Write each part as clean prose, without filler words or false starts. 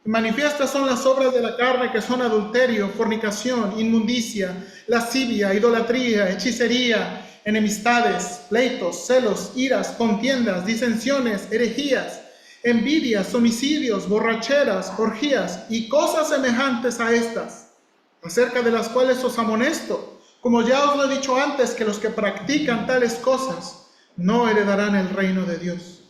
Manifiestas son las obras de la carne, que son adulterio, fornicación, inmundicia, lascivia, idolatría, hechicería, enemistades, pleitos, celos, iras, contiendas, disensiones, herejías, envidias, homicidios, borracheras, orgías y cosas semejantes a estas, acerca de las cuales os amonesto, como ya os lo he dicho antes, que los que practican tales cosas no heredarán el reino de Dios.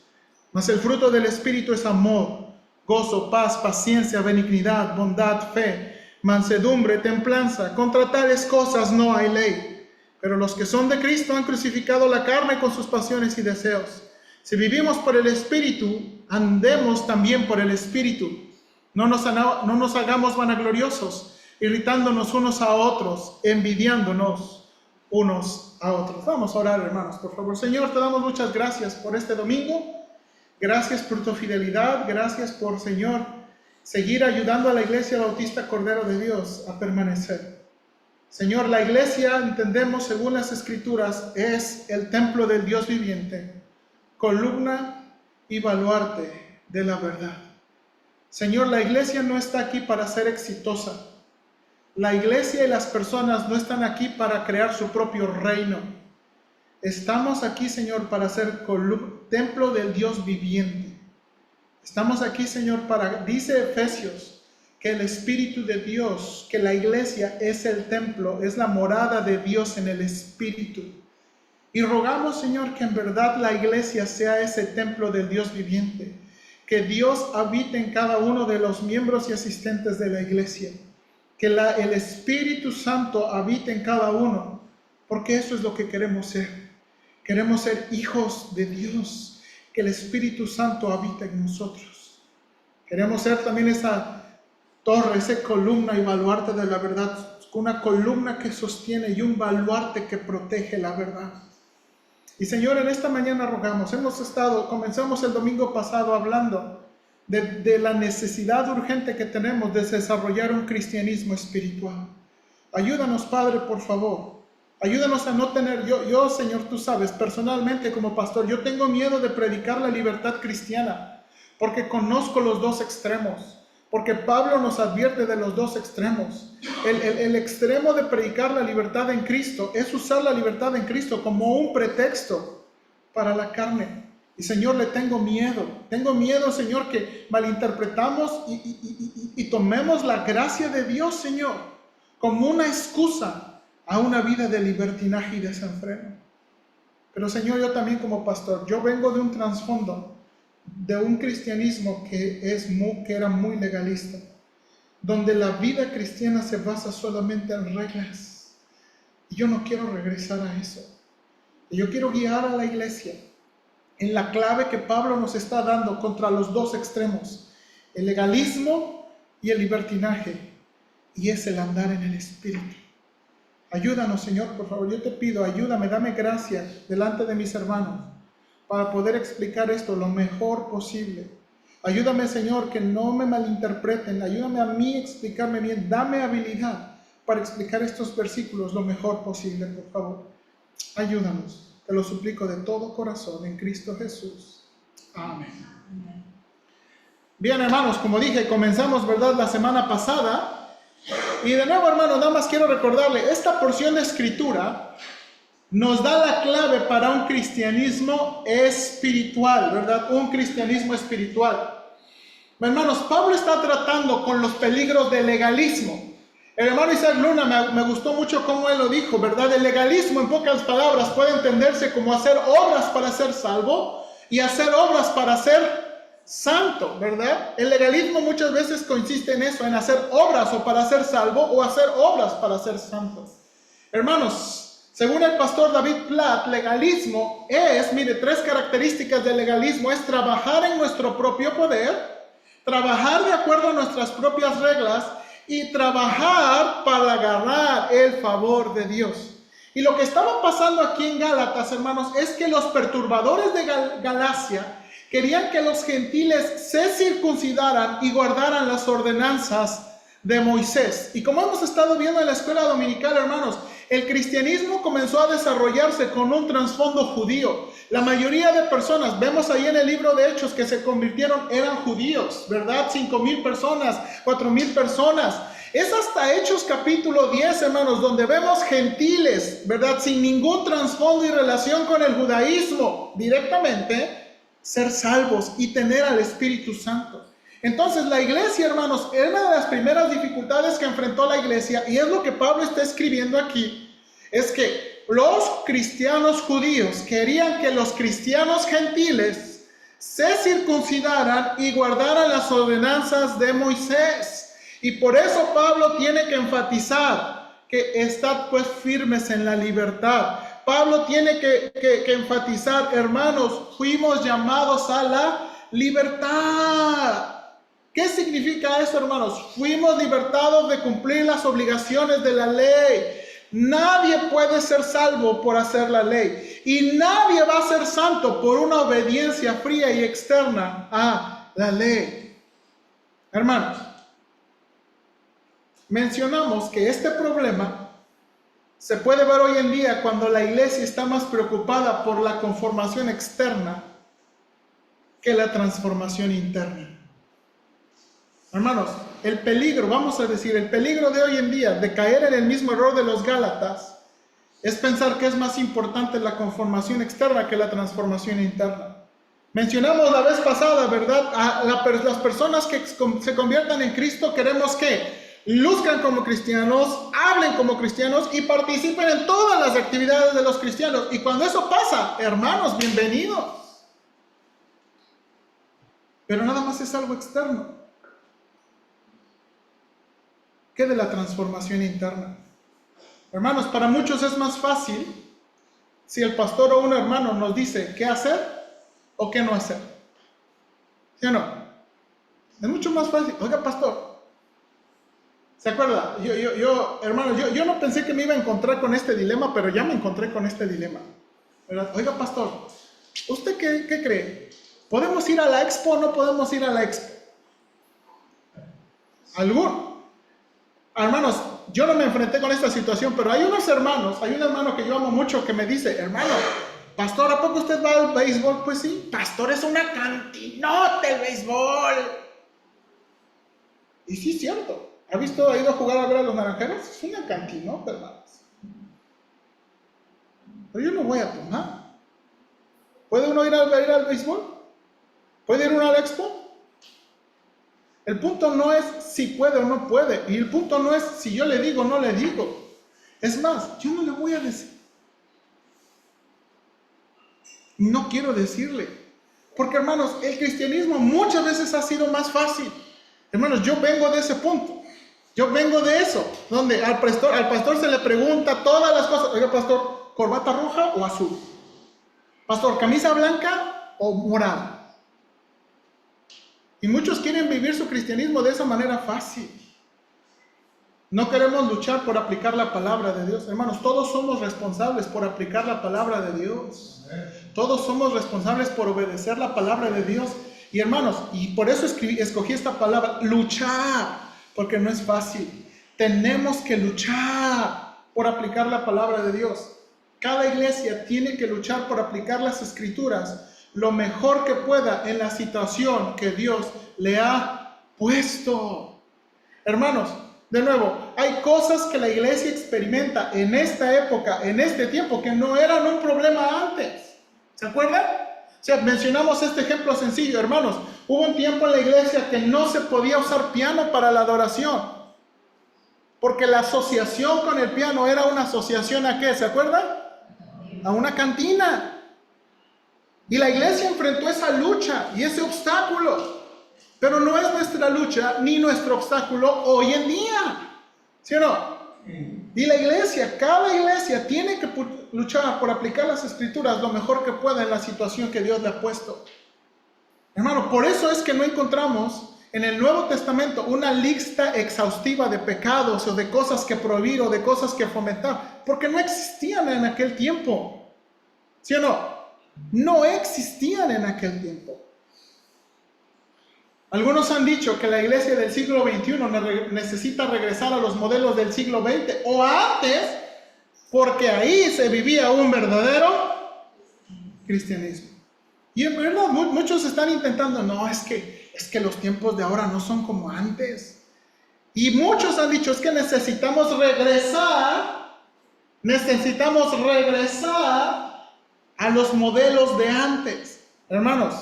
Mas el fruto del Espíritu es amor, gozo, paz, paciencia, benignidad, bondad, fe, mansedumbre, templanza. Contra tales cosas no hay ley. Pero los que son de Cristo han crucificado la carne con sus pasiones y deseos. Si vivimos por el Espíritu, andemos también por el Espíritu. No nos hagamos vanagloriosos, irritándonos unos a otros, envidiándonos unos a otros. Vamos a orar, hermanos, por favor. Señor, te damos muchas gracias por este domingo. Gracias por tu fidelidad, gracias por, Señor, seguir ayudando a la Iglesia Bautista Cordero de Dios a permanecer. Señor, la Iglesia, entendemos según las Escrituras, es el templo del Dios viviente, columna y baluarte de la verdad. Señor, la Iglesia no está aquí para ser exitosa. La Iglesia y las personas no están aquí para crear su propio reino. Estamos aquí, Señor, para ser templo del Dios viviente. Estamos aquí, Señor, dice Efesios, que el Espíritu de Dios, que la iglesia es el templo, es la morada de Dios en el Espíritu. Y rogamos, Señor, que en verdad la iglesia sea ese templo del Dios viviente, que Dios habite en cada uno de los miembros y asistentes de la iglesia, que el Espíritu Santo habite en cada uno, porque eso es lo que queremos ser. Queremos ser hijos de Dios, que el Espíritu Santo habita en nosotros. Queremos ser también esa torre, esa columna y baluarte de la verdad, una columna que sostiene y un baluarte que protege la verdad. Y Señor, en esta mañana rogamos, comenzamos el domingo pasado hablando de la necesidad urgente que tenemos de desarrollar un cristianismo espiritual. Ayúdanos, Padre, por favor. Ayúdanos a no tener, yo, Señor, tú sabes, personalmente como pastor, yo tengo miedo de predicar la libertad cristiana, porque conozco los dos extremos, porque Pablo nos advierte de los dos extremos. El extremo de predicar la libertad en Cristo es usar la libertad en Cristo como un pretexto para la carne. Y Señor, le tengo miedo, Señor, que malinterpretamos y tomemos la gracia de Dios, Señor, como una excusa a una vida de libertinaje y desenfreno. Pero Señor, yo también como pastor, yo vengo de un trasfondo, de un cristianismo que era muy legalista, donde la vida cristiana se basa solamente en reglas. Y yo no quiero regresar a eso. Y yo quiero guiar a la iglesia en la clave que Pablo nos está dando contra los dos extremos, el legalismo y el libertinaje, y es el andar en el Espíritu. Ayúdanos, Señor, por favor, yo te pido, ayúdame, dame gracia delante de mis hermanos para poder explicar esto lo mejor posible. Ayúdame, Señor, que no me malinterpreten, ayúdame a mí explicarme bien, dame habilidad para explicar estos versículos lo mejor posible, por favor. Ayúdanos, te lo suplico de todo corazón en Cristo Jesús. Amén. Bien, hermanos, como dije, comenzamos, ¿verdad?, la semana pasada. Y de nuevo, hermanos, nada más quiero recordarle, esta porción de escritura nos da la clave para un cristianismo espiritual, ¿verdad? Un cristianismo espiritual. Hermanos, Pablo está tratando con los peligros del legalismo. El hermano Isaac Luna me gustó mucho cómo él lo dijo, ¿verdad? El legalismo, en pocas palabras, puede entenderse como hacer obras para ser salvo y hacer obras para ser santo, ¿verdad? El legalismo muchas veces consiste en eso, en hacer obras o para ser salvo o hacer obras para ser santo. Hermanos, según el pastor David Platt, legalismo es, mire, 3 características del legalismo: es trabajar en nuestro propio poder, trabajar de acuerdo a nuestras propias reglas y trabajar para agarrar el favor de Dios. Y lo que estaba pasando aquí en Gálatas, hermanos, es que los perturbadores de Galacia querían que los gentiles se circuncidaran y guardaran las ordenanzas de Moisés. Y como hemos estado viendo en la escuela dominical, hermanos, el cristianismo comenzó a desarrollarse con un trasfondo judío. La mayoría de personas, vemos ahí en el libro de Hechos, que se convirtieron, eran judíos, ¿verdad? 5,000 personas, 4,000 personas. Es hasta Hechos capítulo 10, hermanos, donde vemos gentiles, ¿verdad? Sin ningún trasfondo y relación con el judaísmo, directamente, ser salvos y tener al Espíritu Santo. Entonces la iglesia, hermanos, era una de las primeras dificultades que enfrentó la iglesia, y es lo que Pablo está escribiendo aquí, es que los cristianos judíos querían que los cristianos gentiles se circuncidaran y guardaran las ordenanzas de Moisés. Y por eso Pablo tiene que enfatizar que estad pues firmes en la libertad. Pablo tiene que enfatizar, hermanos, fuimos llamados a la libertad. ¿Qué significa eso, hermanos? Fuimos libertados de cumplir las obligaciones de la ley. Nadie puede ser salvo por hacer la ley. Y nadie va a ser santo por una obediencia fría y externa a la ley. Hermanos, mencionamos que este problema se puede ver hoy en día cuando la iglesia está más preocupada por la conformación externa que la transformación interna. Hermanos, el peligro, vamos a decir, el peligro de hoy en día de caer en el mismo error de los Gálatas es pensar que es más importante la conformación externa que la transformación interna. Mencionamos la vez pasada, ¿verdad? Las personas que se conviertan en Cristo queremos que luzcan como cristianos, hablen como cristianos y participen en todas las actividades de los cristianos. Y cuando eso pasa, hermanos, bienvenidos. Pero nada más es algo externo. ¿Qué de la transformación interna? Hermanos, para muchos es más fácil si el pastor o un hermano nos dice qué hacer o qué no hacer. ¿Sí o no? Es mucho más fácil. Oiga, pastor, ¿se acuerda? Hermano, yo no pensé que me iba a encontrar con este dilema, pero ya me encontré con este dilema, ¿verdad? Oiga, pastor, ¿usted qué cree? ¿Podemos ir a la expo o no podemos ir a la expo? Hermanos, yo no me enfrenté con esta situación, pero hay unos hermanos, hay un hermano que yo amo mucho que me dice, hermano, pastor, ¿a poco usted va al béisbol? Pues sí, pastor, es una cantinota el béisbol. Y sí, es cierto. ¿Ha ido a jugar a ver a los Naranjeros? Es una cantinota, hermanos. Pero yo no voy a tomar. ¿Puede uno ir al béisbol? ¿Puede ir uno a la expo? El punto no es si puede o no puede. Y el punto no es si yo le digo o no le digo. Es más, yo no le voy a decir. No quiero decirle. Porque, hermanos, el cristianismo muchas veces ha sido más fácil. Hermanos, yo vengo de ese punto. Yo vengo de eso. Donde al pastor se le pregunta todas las cosas. Oiga, pastor, ¿corbata roja o azul? Pastor, ¿camisa blanca o morada? Y muchos quieren vivir su cristianismo de esa manera fácil. No queremos luchar por aplicar la palabra de Dios. Hermanos, todos somos responsables por aplicar la palabra de Dios. Todos somos responsables por obedecer la palabra de Dios. Y hermanos, y por eso escogí esta palabra, luchar, porque no es fácil. Tenemos que luchar por aplicar la palabra de Dios. Cada iglesia tiene que luchar por aplicar las escrituras lo mejor que pueda en la situación que Dios le ha puesto. Hermanos, de nuevo, hay cosas que la iglesia experimenta en esta época, en este tiempo, que no eran un problema antes. ¿Se acuerdan? O sea, mencionamos este ejemplo sencillo, hermanos. Hubo un tiempo en la iglesia que no se podía usar piano para la adoración, porque la asociación con el piano era una asociación ¿a qué? ¿Se acuerdan? A una cantina. Y la iglesia enfrentó esa lucha y ese obstáculo. Pero no es nuestra lucha ni nuestro obstáculo hoy en día. ¿Sí o no? Y la iglesia, cada iglesia tiene que luchar por aplicar las escrituras lo mejor que pueda en la situación que Dios le ha puesto. Hermano, por eso es que no encontramos en el Nuevo Testamento una lista exhaustiva de pecados o de cosas que prohibir o de cosas que fomentar, porque no existían en aquel tiempo. ¿Sí o no? No existían en aquel tiempo. Algunos han dicho que la iglesia del siglo XXI necesita regresar a los modelos del siglo XX o antes, porque ahí se vivía un verdadero cristianismo. Y en verdad muchos están intentando, no, es que los tiempos de ahora no son como antes. Y muchos han dicho, es que necesitamos regresar a los modelos de antes. Hermanos,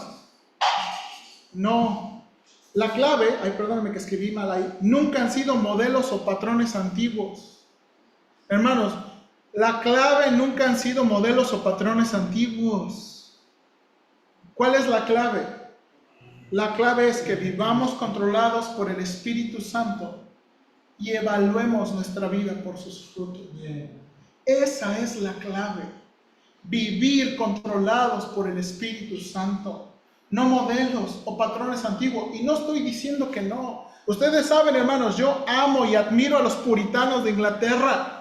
no. La clave, perdóname que escribí mal ahí, nunca han sido modelos o patrones antiguos. Hermanos, la clave nunca han sido modelos o patrones antiguos. ¿Cuál es la clave? La clave es que vivamos controlados por el Espíritu Santo y evaluemos nuestra vida por sus frutos. Esa es la clave. Vivir controlados por el Espíritu Santo, no modelos o patrones antiguos. Y no estoy diciendo que no. Ustedes saben, hermanos, yo amo y admiro a los puritanos de Inglaterra.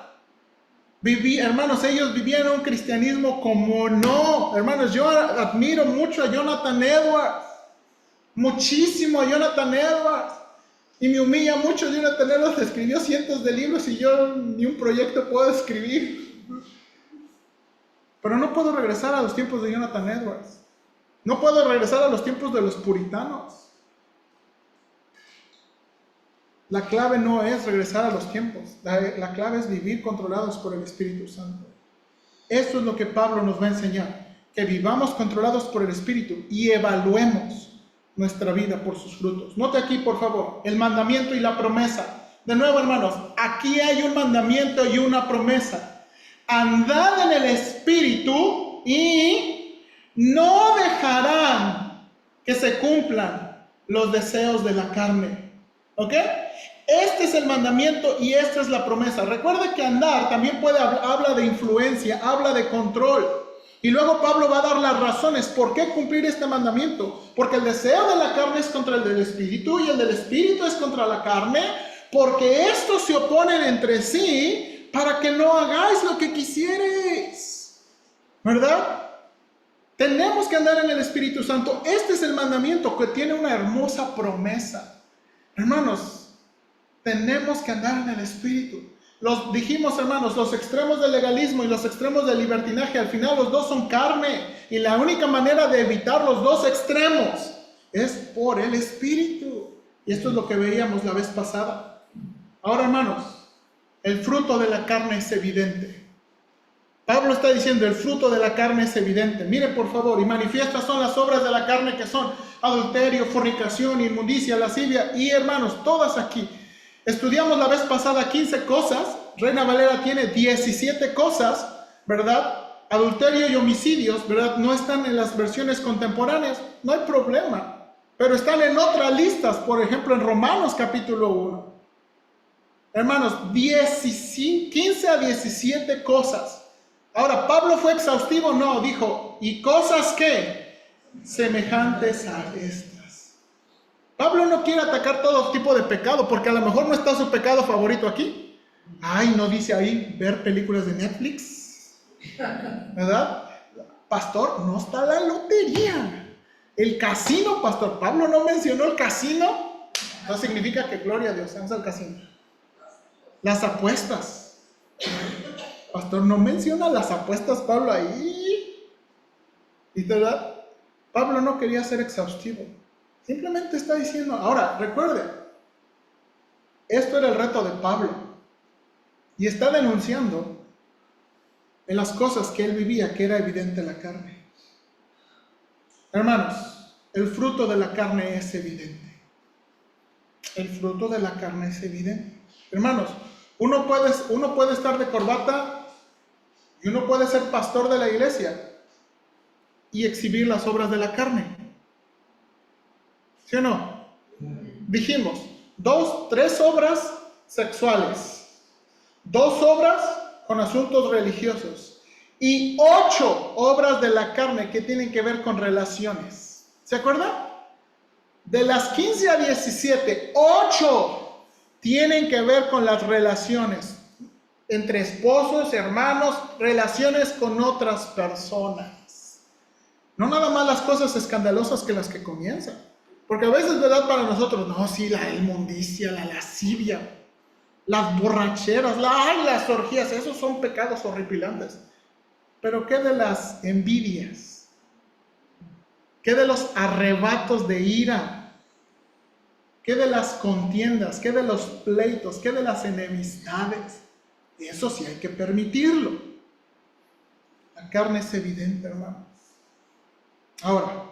Hermanos, ellos vivían un cristianismo como no. Hermanos, yo admiro mucho a Jonathan Edwards. Muchísimo a Jonathan Edwards. Y me humilla mucho. Jonathan Edwards escribió cientos de libros y yo ni un proyecto puedo escribir. Pero no puedo regresar a los tiempos de Jonathan Edwards. No puedo regresar a los tiempos de los puritanos. La clave no es regresar a los tiempos. La clave es vivir controlados por el Espíritu Santo. Esto es lo que Pablo nos va a enseñar. Que vivamos controlados por el Espíritu y evaluemos nuestra vida por sus frutos. Note aquí, por favor, el mandamiento y la promesa. De nuevo, hermanos, aquí hay un mandamiento y una promesa. Andad en el Espíritu y no dejarán que se cumplan los deseos de la carne. ¿Ok? Este es el mandamiento y esta es la promesa. Recuerde que andar también habla de influencia, habla de control. Y luego Pablo va a dar las razones por qué cumplir este mandamiento. Porque el deseo de la carne es contra el del Espíritu y el del Espíritu es contra la carne. Porque estos se oponen entre sí para que no hagáis lo que quisierais. ¿Verdad? Tenemos que andar en el Espíritu Santo. Este es el mandamiento que tiene una hermosa promesa. Hermanos, tenemos que andar en el Espíritu. Dijimos, hermanos, los extremos del legalismo y los extremos del libertinaje, al final los dos son carne. Y la única manera de evitar los dos extremos es por el Espíritu. Y esto es lo que veíamos la vez pasada. Ahora, hermanos, el fruto de la carne es evidente. Pablo está diciendo, el fruto de la carne es evidente. Miren, por favor, y manifiestas son las obras de la carne, que son adulterio, fornicación, inmundicia, lascivia. Y, hermanos, todas aquí. Estudiamos la vez pasada 15 cosas. Reina Valera tiene 17 cosas, ¿verdad? Adulterio y homicidios, ¿verdad? No están en las versiones contemporáneas. No hay problema. Pero están en otras listas. Por ejemplo, en Romanos capítulo 1. Hermanos, 15 a 17 cosas. Ahora, ¿Pablo fue exhaustivo? No, dijo, ¿y cosas qué? Semejantes a estas. Pablo no quiere atacar todo tipo de pecado, porque a lo mejor no está su pecado favorito aquí. Ay, no dice ahí ver películas de Netflix, ¿verdad? Pastor, no está la lotería. El casino, pastor. Pablo no mencionó el casino. No significa que gloria a Dios, vamos al casino. Las apuestas. Pastor, no menciona las apuestas Pablo ahí. ¿Y verdad? Pablo no quería ser exhaustivo. Simplemente está diciendo, ahora, recuerde, esto era el reto de Pablo. Y está denunciando en las cosas que él vivía, que era evidente en la carne. Hermanos, el fruto de la carne es evidente. El fruto de la carne es evidente. Hermanos, uno puede estar de corbata y uno puede ser pastor de la iglesia y exhibir las obras de la carne. ¿Sí o no? Dijimos, 3 obras sexuales, 2 obras con asuntos religiosos y 8 obras de la carne que tienen que ver con relaciones. ¿Se acuerdan? De las 15 a 17, 8 tienen que ver con las relaciones entre esposos, hermanos, relaciones con otras personas. No nada más las cosas escandalosas que las que comienzan. Porque a veces, ¿verdad? Para nosotros, no, sí, la inmundicia, la lascivia. las borracheras, las orgías, esos son pecados horripilantes. Pero ¿qué de las envidias? ¿Qué de los arrebatos de ira? ¿Qué de las contiendas? ¿Qué de los pleitos? ¿Qué de las enemistades? Eso sí hay que permitirlo. La carne es evidente, hermano. Ahora,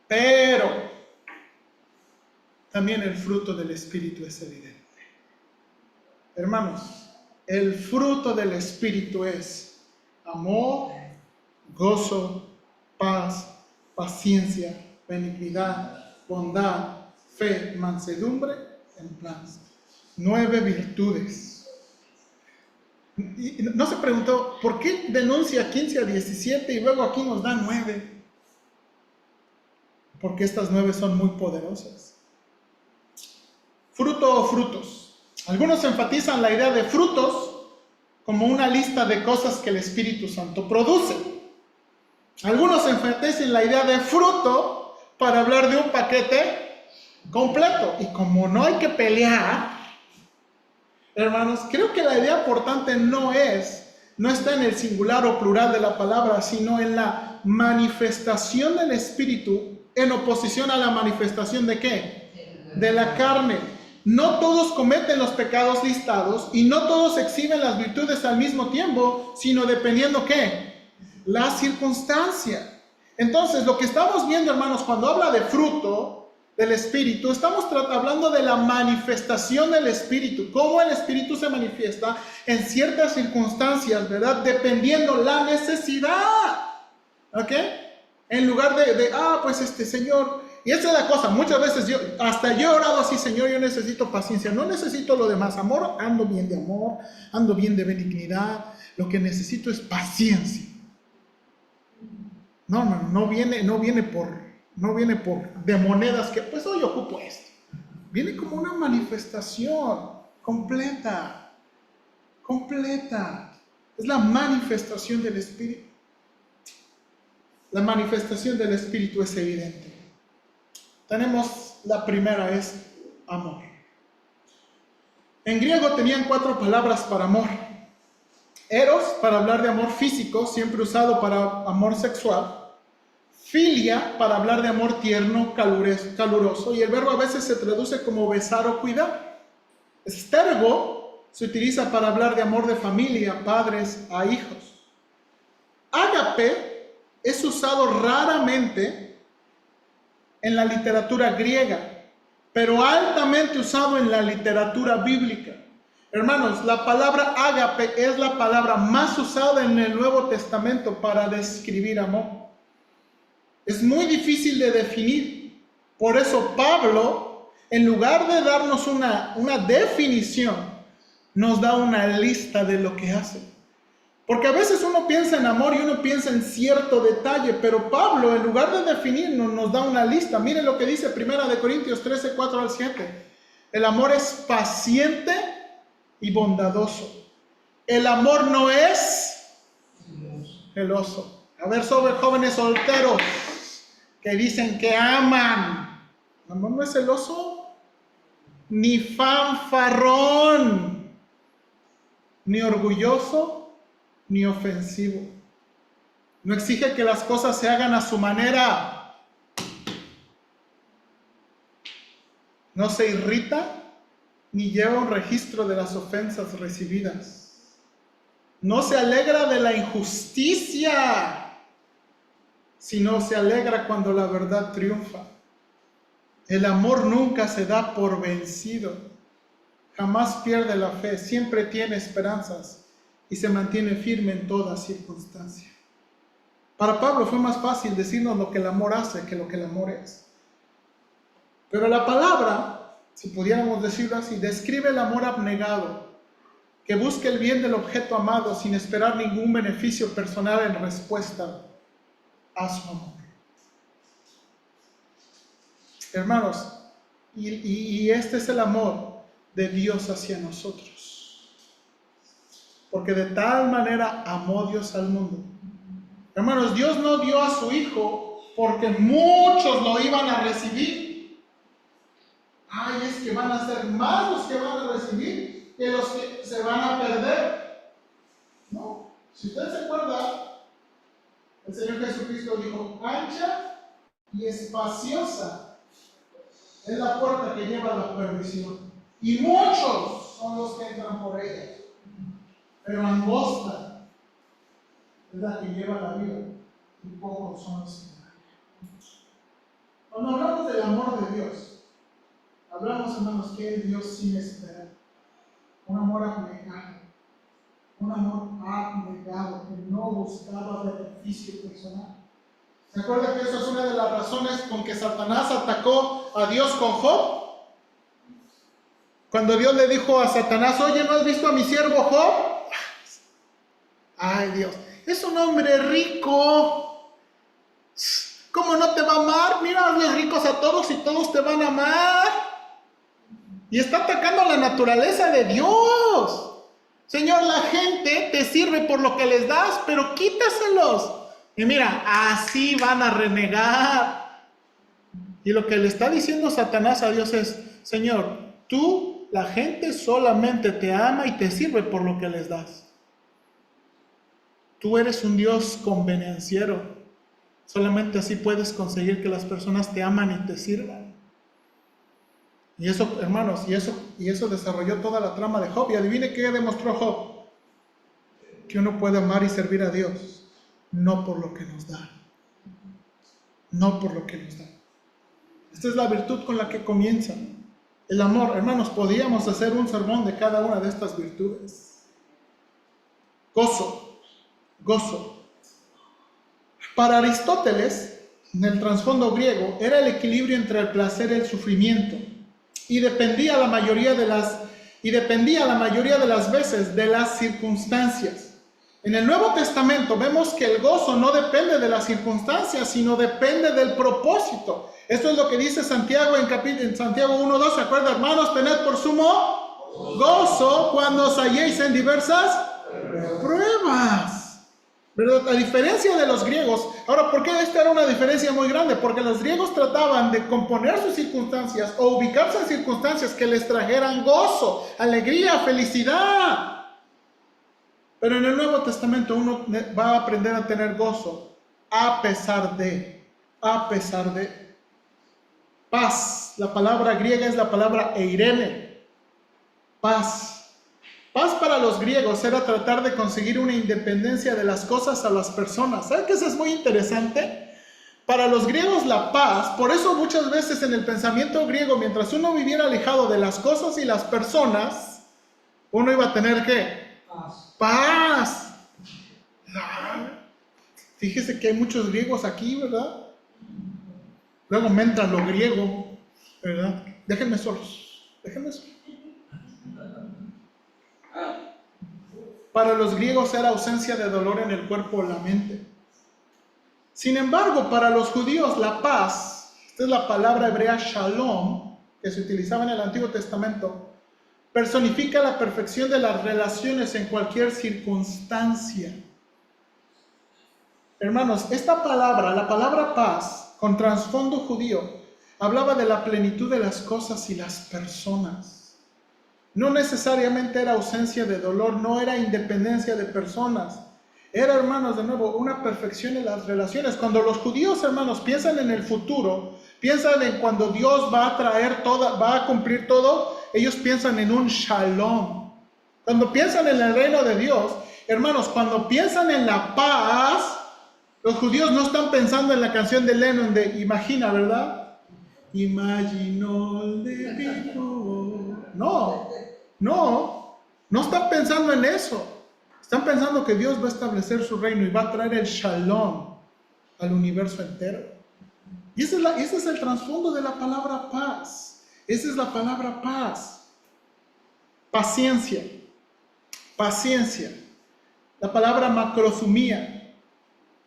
pero también el fruto del Espíritu es evidente. Hermanos, el fruto del Espíritu es amor, gozo, paz, paciencia, benignidad, bondad, fe, mansedumbre, templanza. 9 virtudes. Y no se preguntó, ¿por qué denuncia 15 a 17 y luego aquí nos da 9? Porque estas 9 son muy poderosas. Fruto o frutos. Algunos enfatizan la idea de frutos como una lista de cosas que el Espíritu Santo produce. Algunos enfatizan la idea de fruto para hablar de un paquete completo. Y como no hay que pelear, hermanos, creo que la idea importante no está en el singular o plural de la palabra, sino en la manifestación del Espíritu en oposición a la manifestación ¿de qué? De la carne. No todos cometen los pecados listados y no todos exhiben las virtudes al mismo tiempo, sino dependiendo ¿qué? La circunstancia. Entonces, lo que estamos viendo, hermanos, cuando habla de fruto del Espíritu, estamos hablando de la manifestación del Espíritu, cómo el Espíritu se manifiesta en ciertas circunstancias, ¿verdad? Dependiendo la necesidad, ¿ok? En lugar de pues Señor, y esa es la cosa, muchas veces yo he orado así, Señor, yo necesito paciencia, no necesito lo demás, amor, ando bien de amor, ando bien de benignidad, lo que necesito es paciencia. No viene por de monedas que pues hoy ocupo esto. Viene como una manifestación completa. Es la manifestación del Espíritu. La manifestación del Espíritu es evidente. Tenemos la primera, es amor. En griego tenían 4 palabras para amor. Eros, para hablar de amor físico, siempre usado para amor sexual. Filia, para hablar de amor tierno, caluroso. Y el verbo a veces se traduce como besar o cuidar. Stergo se utiliza para hablar de amor de familia, padres a hijos. Ágape es usado raramente en la literatura griega, pero altamente usado en la literatura bíblica. Hermanos, la palabra ágape es la palabra más usada en el Nuevo Testamento para describir amor. Es muy difícil de definir. Por eso Pablo, en lugar de darnos una definición, nos da una lista de lo que hace. Porque a veces uno piensa en amor y uno piensa en cierto detalle, pero Pablo, en lugar de definirnos, nos da una lista. Miren lo que dice 1 Corintios 13, 4 al 7. El amor es paciente y bondadoso. El amor no es celoso. A ver, sobre jóvenes solteros que dicen que aman. El amor no es celoso, ni fanfarrón, ni orgulloso, ni ofensivo. No exige que las cosas se hagan a su manera. No se irrita ni lleva un registro de las ofensas recibidas. No se alegra de la injusticia, sino se alegra cuando la verdad triunfa. El amor nunca se da por vencido. Jamás pierde la fe, siempre tiene esperanzas y se mantiene firme en toda circunstancia. Para Pablo fue más fácil decirnos lo que el amor hace que lo que el amor es. Pero la palabra, si pudiéramos decirlo así, describe el amor abnegado, que busca el bien del objeto amado sin esperar ningún beneficio personal en respuesta a su amor. Hermanos, y este es el amor de Dios hacia nosotros. Porque de tal manera amó Dios al mundo. Hermanos, Dios no dio a su Hijo porque muchos lo iban a recibir. Ay, es que van a ser más los que van a recibir. que los que se van a perder. No. Si usted se acuerda, el Señor Jesucristo dijo, ancha y espaciosa es la puerta que lleva a la perdición, y muchos son los que entran por ella, pero angosta es la que lleva la vida, y pocos son los que la llevan. Cuando hablamos del amor de Dios, hablamos, hermanos, que es Dios sin esperar, un amor abnegado, un amor abnegado que no buscaba beneficio personal. ¿Se acuerda que esa es una de las razones con que Satanás atacó a Dios con Job? Cuando Dios le dijo a Satanás, oye, ¿no has visto a mi siervo Job? Ay, Dios, es un hombre rico. ¿Cómo no te va a amar? Mira, hazles ricos a todos y todos te van a amar. Y está atacando la naturaleza de Dios. Señor, la gente te sirve por lo que les das, pero quítaselos. Y mira, así van a renegar. Y lo que le está diciendo Satanás a Dios es, Señor, tú, la gente solamente te ama y te sirve por lo que les das. Tú eres un Dios convenenciero. Solamente así puedes conseguir que las personas te aman y te sirvan. Y eso, hermanos, y eso desarrolló toda la trama de Job. Y adivine qué demostró Job. Que uno puede amar y servir a Dios, no por lo que nos da. No por lo que nos da. Esta es la virtud con la que comienza. El amor, hermanos, podríamos hacer un sermón de cada una de estas virtudes. Gozo, gozo. Para Aristóteles, en el trasfondo griego, era el equilibrio entre el placer y el sufrimiento. Y dependía la mayoría de las veces de las circunstancias. En el Nuevo Testamento vemos que el gozo no depende de las circunstancias, sino depende del propósito. Esto es lo que dice Santiago en Santiago 1:2. ¿Se acuerda, hermanos? Tened por sumo gozo cuando os halléis en diversas pruebas. ¿Verdad? A diferencia de los griegos. Ahora, ¿por qué esta era una diferencia muy grande? Porque los griegos trataban de componer sus circunstancias o ubicarse en circunstancias que les trajeran gozo, alegría, felicidad. Pero en el Nuevo Testamento uno va a aprender a tener gozo a pesar de paz. La palabra griega es la palabra eirene, paz. Paz para los griegos era tratar de conseguir una independencia de las cosas a las personas. ¿Saben que eso es muy interesante? Para los griegos la paz, por eso muchas veces en el pensamiento griego, mientras uno viviera alejado de las cosas y las personas, uno iba a tener ¿qué? Paz. Fíjese que hay muchos griegos aquí, ¿verdad? Luego me entra lo griego, ¿verdad? Déjenme solos. Para los griegos era ausencia de dolor en el cuerpo o la mente. Sin embargo, para los judíos la paz, esta es la palabra hebrea shalom, que se utilizaba en el Antiguo Testamento, personifica la perfección de las relaciones en cualquier circunstancia. Hermanos, esta palabra, la palabra paz, con trasfondo judío, hablaba de la plenitud de las cosas y las personas. No necesariamente era ausencia de dolor, no era independencia de personas. Era, hermanos, de nuevo, una perfección en las relaciones. Cuando los judíos, hermanos, piensan en el futuro, piensan en cuando Dios va a traer todo, va a cumplir todo, ellos piensan en un shalom. Cuando piensan en el reino de Dios, hermanos, cuando piensan en la paz, los judíos no están pensando en la canción de Lennon de Imagina, ¿verdad? Imagine all the people. No están pensando en eso. Están pensando que Dios va a establecer su reino y va a traer el shalom al universo entero. Y ese es el trasfondo de la palabra paz. Esa es la palabra paz. Paciencia. La palabra macrozumía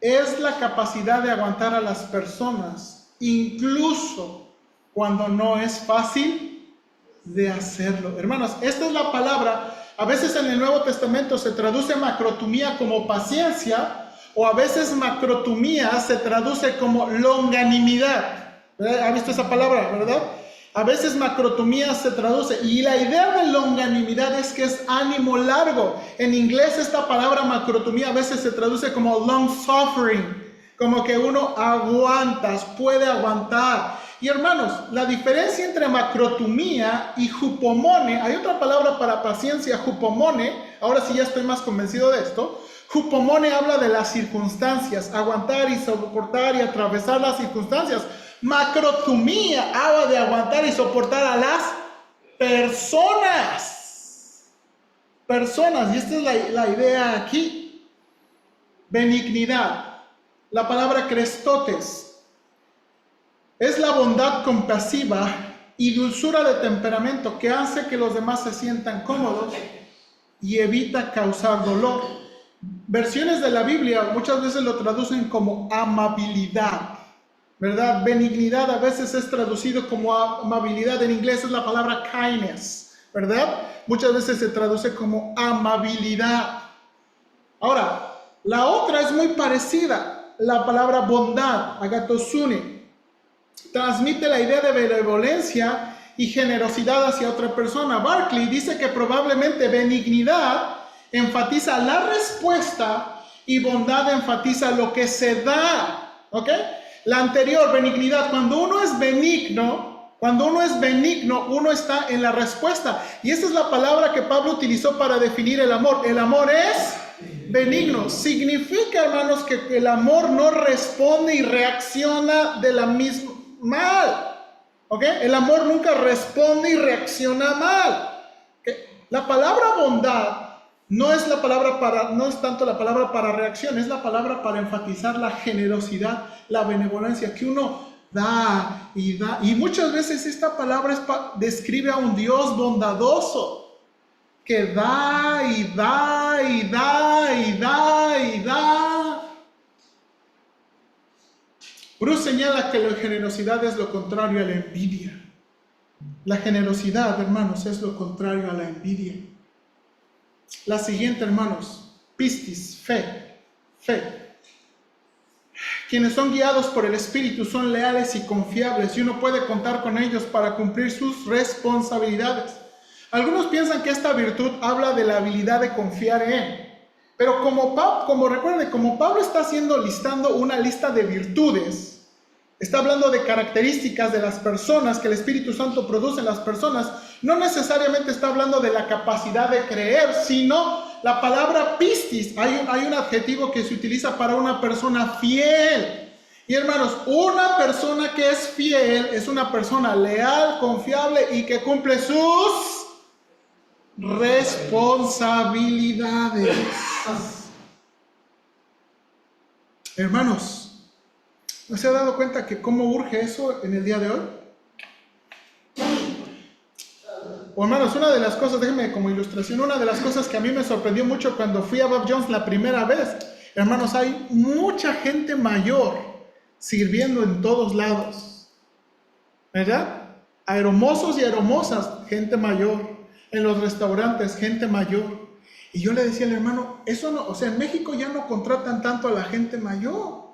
es la capacidad de aguantar a las personas, incluso cuando no es fácil de hacerlo. Hermanos, esta es la palabra. A veces en el Nuevo Testamento se traduce macrotumía como paciencia, o a veces macrotumía se traduce como longanimidad. ¿Ha visto esa palabra, verdad? A veces macrotumía se traduce, y la idea de longanimidad es que es ánimo largo. En inglés esta palabra macrotumía a veces se traduce como long suffering, como que uno aguantas, puede aguantar. Y hermanos, la diferencia entre macrotumía y hupomone, hay otra palabra para paciencia, hupomone, ahora sí ya estoy más convencido de esto. Hupomone habla de las circunstancias, aguantar y soportar y atravesar las circunstancias. Macrotumía habla de aguantar y soportar a las personas. Personas, y esta es la idea aquí. Benignidad. La palabra crestotes es la bondad compasiva y dulzura de temperamento que hace que los demás se sientan cómodos y evita causar dolor. Versiones de la Biblia muchas veces lo traducen como amabilidad, ¿verdad? Benignidad a veces es traducido como amabilidad. En inglés es la palabra kindness, ¿verdad? Muchas veces se traduce como amabilidad. Ahora, la otra es muy parecida. La palabra bondad, agatosune, transmite la idea de benevolencia y generosidad hacia otra persona. Barclay dice que probablemente benignidad enfatiza la respuesta y bondad enfatiza lo que se da. ¿Ok? La anterior, benignidad, cuando uno es benigno, uno está en la respuesta. Y esta es la palabra que Pablo utilizó para definir el amor. El amor es benigno. Significa, hermanos, que el amor no responde y reacciona de la misma mal. ¿Ok? El amor nunca responde y reacciona mal. ¿Okay? La palabra bondad no es tanto la palabra para reacción, es la palabra para enfatizar la generosidad, la benevolencia, que uno da y da. Y muchas veces esta palabra describe a un Dios bondadoso, que da y da y da y da y da. Bruce señala que la generosidad es lo contrario a la envidia. La generosidad, hermanos, es lo contrario a la envidia. La siguiente, hermanos, pistis, fe. Quienes son guiados por el Espíritu son leales y confiables y uno puede contar con ellos para cumplir sus responsabilidades. Algunos piensan que esta virtud habla de la habilidad de confiar en. Pero como Pablo está listando una lista de virtudes, está hablando de características de las personas que el Espíritu Santo produce en las personas, no necesariamente está hablando de la capacidad de creer, sino la palabra pistis. Hay un adjetivo que se utiliza para una persona fiel. Y hermanos, una persona que es fiel es una persona leal, confiable y que cumple sus responsabilidades. Hermanos, ¿no se ha dado cuenta que cómo urge eso en el día de hoy? O hermanos, una de las cosas, déjenme como ilustración, una de las cosas que a mí me sorprendió mucho cuando fui a Bob Jones la primera vez, hermanos, hay mucha gente mayor sirviendo en todos lados, ¿verdad? Aeromozos y aeromosas, gente mayor. En los restaurantes, gente mayor. Y yo le decía al hermano, eso no, o sea, en México ya no contratan tanto a la gente mayor.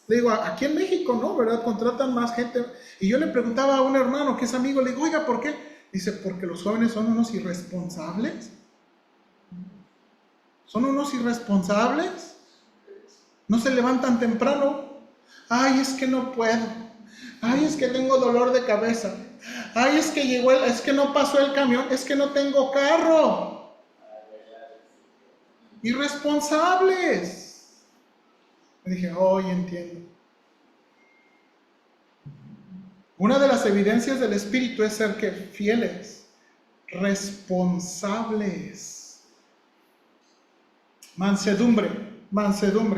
Le digo, aquí en México no, ¿verdad? Contratan más gente. Y yo le preguntaba a un hermano que es amigo, le digo, oiga, ¿por qué? Dice, porque los jóvenes son unos irresponsables. Son unos irresponsables. No se levantan temprano. Ay, es que no puedo. Ay, es que tengo dolor de cabeza. Ay, es que es que no pasó el camión. Es que no tengo carro. Irresponsables. Me dije, entiendo. Una de las evidencias del Espíritu es ser que fieles, responsables. Mansedumbre.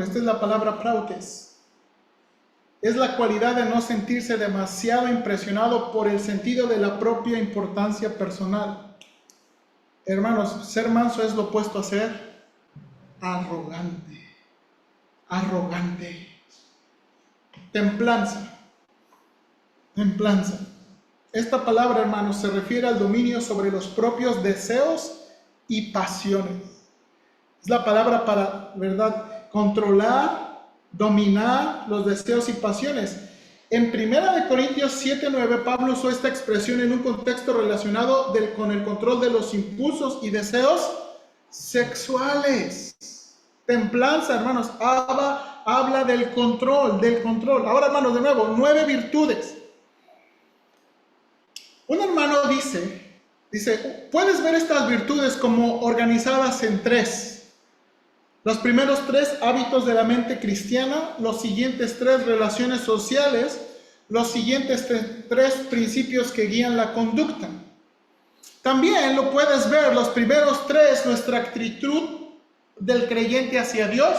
Esta es la palabra prautes. Es la cualidad de no sentirse demasiado impresionado por el sentido de la propia importancia personal. Hermanos, ser manso es lo opuesto a ser arrogante. Templanza. Esta palabra, hermanos, se refiere al dominio sobre los propios deseos y pasiones. Es la palabra para, ¿verdad?, controlar, dominar los deseos y pasiones. En 1 Corintios 7:9, Pablo usó esta expresión en un contexto relacionado con el control de los impulsos y deseos sexuales. Templanza, hermanos, habla del control, del control. Ahora, hermanos, de nuevo, 9 virtudes. Un hermano dice, puedes ver estas virtudes como organizadas en 3. Los primeros 3 hábitos de la mente cristiana, los siguientes 3 relaciones sociales, los siguientes 3 principios que guían la conducta. También lo puedes ver, los primeros 3, nuestra actitud del creyente hacia Dios,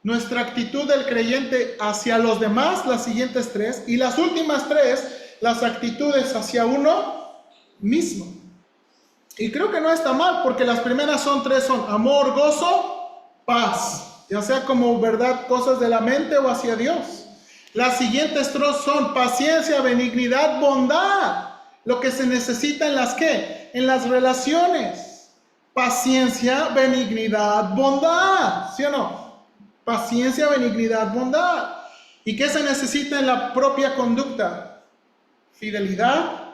nuestra actitud del creyente hacia los demás, las siguientes 3, y las últimas 3, las actitudes hacia uno mismo. Y creo que no está mal, porque las primeras 3 son amor, gozo, paz, ya sea como verdad, cosas de la mente o hacia Dios. Las siguientes 3 son paciencia, benignidad, bondad, lo que se necesita en las ¿qué? En las relaciones. Paciencia, benignidad, bondad, ¿sí o no? Paciencia, benignidad, bondad. ¿Y qué se necesita en la propia conducta? Fidelidad,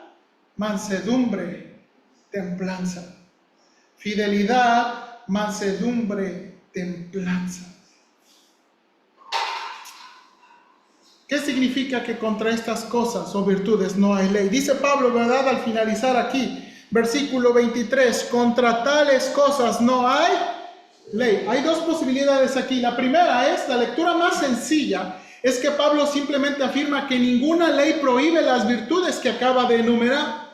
mansedumbre, templanza. Fidelidad, mansedumbre, templanza. ¿Qué significa que contra estas cosas o virtudes no hay ley? Dice Pablo, ¿verdad? Al finalizar aquí, versículo 23, contra tales cosas no hay ley. Hay 2 posibilidades aquí. La primera es, la lectura más sencilla, es que Pablo simplemente afirma que ninguna ley prohíbe las virtudes que acaba de enumerar.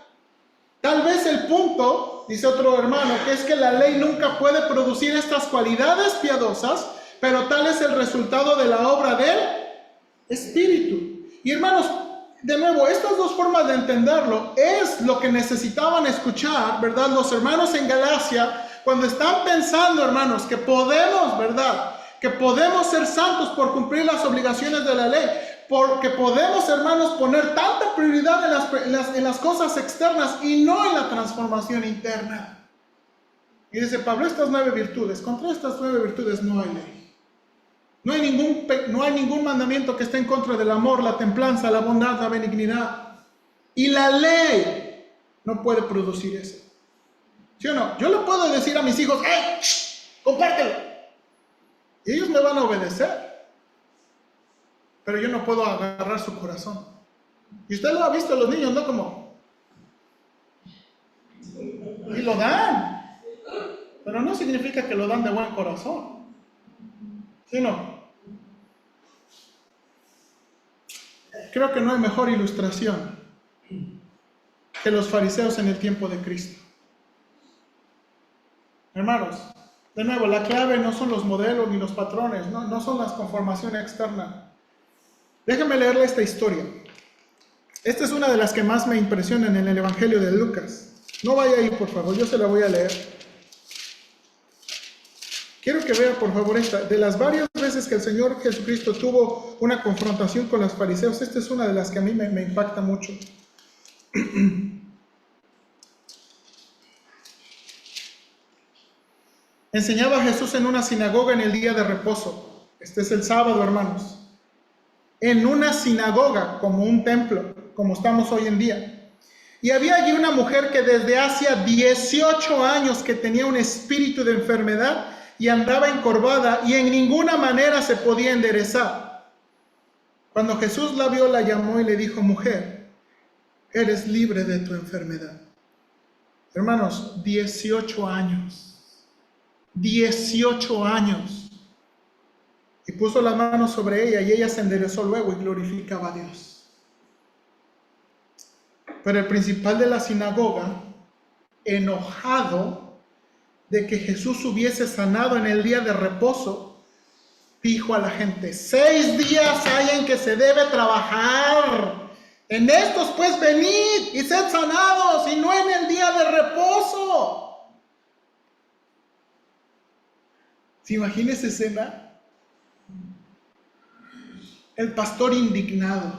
Tal vez el punto, dice otro hermano, que es que la ley nunca puede producir estas cualidades piadosas, pero tal es el resultado de la obra del Espíritu. Y hermanos, de nuevo, estas 2 formas de entenderlo es lo que necesitaban escuchar, ¿verdad? Los hermanos en Galacia, cuando están pensando, hermanos, que podemos, ¿verdad? Que podemos ser santos por cumplir las obligaciones de la ley, porque podemos, hermanos, poner tanta prioridad en las cosas externas y no en la transformación interna. Y dice Pablo, estas 9 virtudes, contra estas 9 virtudes no hay ley. No hay ningún mandamiento que esté en contra del amor, la templanza, la bondad, la benignidad. Y la ley no puede producir eso. ¿Sí o no? Yo le puedo decir a mis hijos, ¡hey! ¡Compártelo! Y ellos me van a obedecer. Pero yo no puedo agarrar su corazón. Y usted lo ha visto a los niños, ¿no? Como... Y lo dan. Pero no significa que lo dan de buen corazón. ¿Sí o no? Creo que no hay mejor ilustración que los fariseos en el tiempo de Cristo. Hermanos, de nuevo, la clave no son los modelos ni los patrones, no son las conformaciones externas. Déjenme leerle esta historia. Esta es una de las que más me impresionan en el Evangelio de Lucas. No vaya ahí, por favor, yo se la voy a leer. Quiero que vea, por favor, esta. De las varias veces que el Señor Jesucristo tuvo una confrontación con los fariseos, esta es una de las que a mí me impacta mucho. Enseñaba Jesús en una sinagoga en el día de reposo. Este es el sábado, hermanos. En una sinagoga, como un templo, como estamos hoy en día. Y había allí una mujer que desde hacía 18 años que tenía un espíritu de enfermedad y andaba encorvada y en ninguna manera se podía enderezar. Cuando Jesús la vio, la llamó y le dijo, mujer, eres libre de tu enfermedad. Hermanos, 18 años. 18 años. Y puso las manos sobre ella y ella se enderezó luego y glorificaba a Dios. Pero el principal de la sinagoga, enojado de que Jesús hubiese sanado en el día de reposo, dijo a la gente, 6 días hay en que se debe trabajar. En estos pues venid y sed sanados y no en el día de reposo. ¿Se imagina esa escena? El pastor indignado.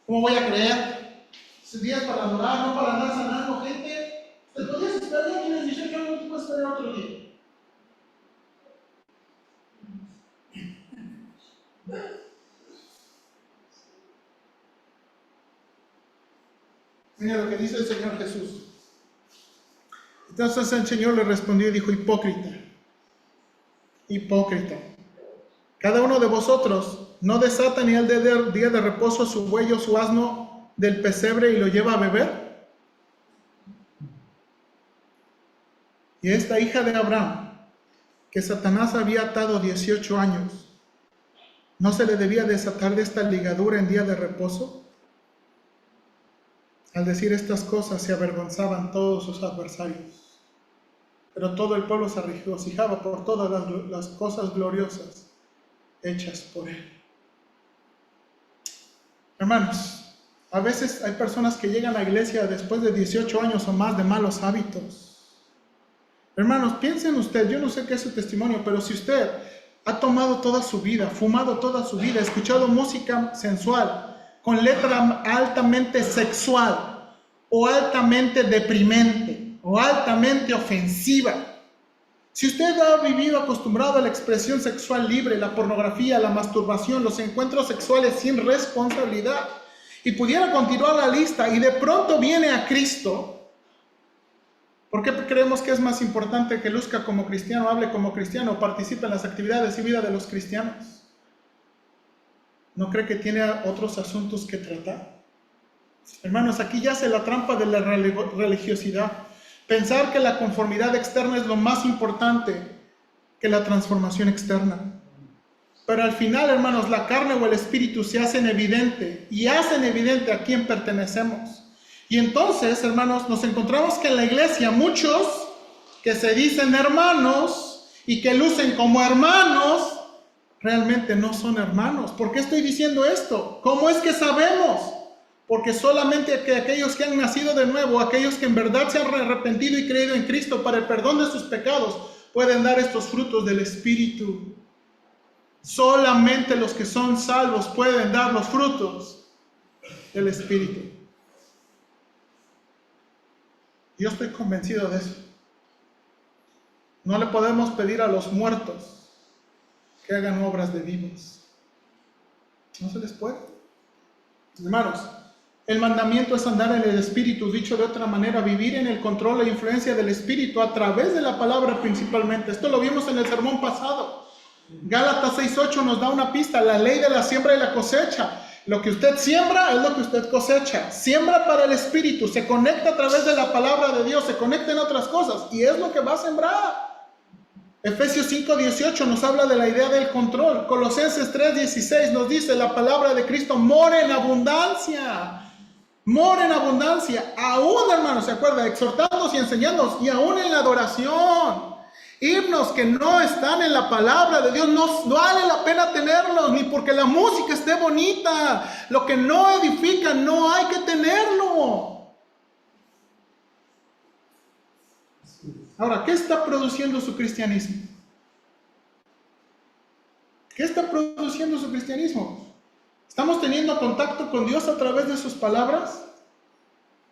¿Cómo voy a creer? 6 días para adorar, no para andar sanando gente. ¿Te podías esperar? Ya tienes 18 años, no te puedes esperar otro día. Mira lo que dice el Señor Jesús. Entonces el Señor le respondió y dijo: hipócrita, hipócrita, cada uno de vosotros no desata ni al día de reposo su buey o su asno del pesebre y lo lleva a beber. Y esta hija de Abraham, que Satanás había atado 18 años, ¿no se le debía desatar de esta ligadura en día de reposo? Al decir estas cosas se avergonzaban todos sus adversarios, pero todo el pueblo se regocijaba por todas las cosas gloriosas hechas por él. Hermanos, a veces hay personas que llegan a la iglesia después de 18 años o más de malos hábitos. Hermanos, piensen usted, yo no sé qué es su testimonio, pero si usted ha tomado toda su vida, fumado toda su vida, escuchado música sensual, con letra altamente sexual, o altamente deprimente, o altamente ofensiva. Si usted ha vivido acostumbrado a la expresión sexual libre, la pornografía, la masturbación, los encuentros sexuales sin responsabilidad, y pudiera continuar la lista, y de pronto viene a Cristo, ¿por qué creemos que es más importante que luzca como cristiano, hable como cristiano, participe en las actividades y vida de los cristianos? ¿No cree que tiene otros asuntos que tratar? Hermanos, aquí yace la trampa de la religiosidad. Pensar que la conformidad externa es lo más importante que la transformación externa. Pero al final, hermanos, la carne o el espíritu se hacen evidente y hacen evidente a quién pertenecemos. Y entonces, hermanos, nos encontramos que en la iglesia muchos que se dicen hermanos y que lucen como hermanos, realmente no son hermanos. ¿Por qué estoy diciendo esto? ¿Cómo es que sabemos? Porque solamente que aquellos que han nacido de nuevo, aquellos que en verdad se han arrepentido y creído en Cristo para el perdón de sus pecados, pueden dar estos frutos del Espíritu. Solamente los que son salvos pueden dar los frutos del Espíritu. Yo estoy convencido de eso. No le podemos pedir a los muertos que hagan obras de vivos. No se les puede. Hermanos, el mandamiento es andar en el Espíritu, dicho de otra manera, vivir en el control e influencia del Espíritu a través de la palabra principalmente. Esto lo vimos en el sermón pasado. Gálatas 6:8 nos da una pista, la ley de la siembra y la cosecha. Lo que usted siembra es lo que usted cosecha. Siembra para el Espíritu, se conecta a través de la palabra de Dios, se conecta en otras cosas y es lo que va a sembrar. Efesios 5:18 nos habla de la idea del control. Colosenses 3:16 nos dice la palabra de Cristo mora en abundancia. Mora en abundancia. Aún, hermanos, ¿se acuerda? Exhortándonos y enseñándonos. Y aún en la adoración. Himnos que no están en la palabra de Dios. No vale la pena tenerlos. Ni porque la música esté bonita. Lo que no edifica no hay que tenerlo. Ahora, ¿qué está produciendo su cristianismo? ¿Qué está produciendo su cristianismo? ¿Estamos teniendo contacto con Dios a través de sus palabras?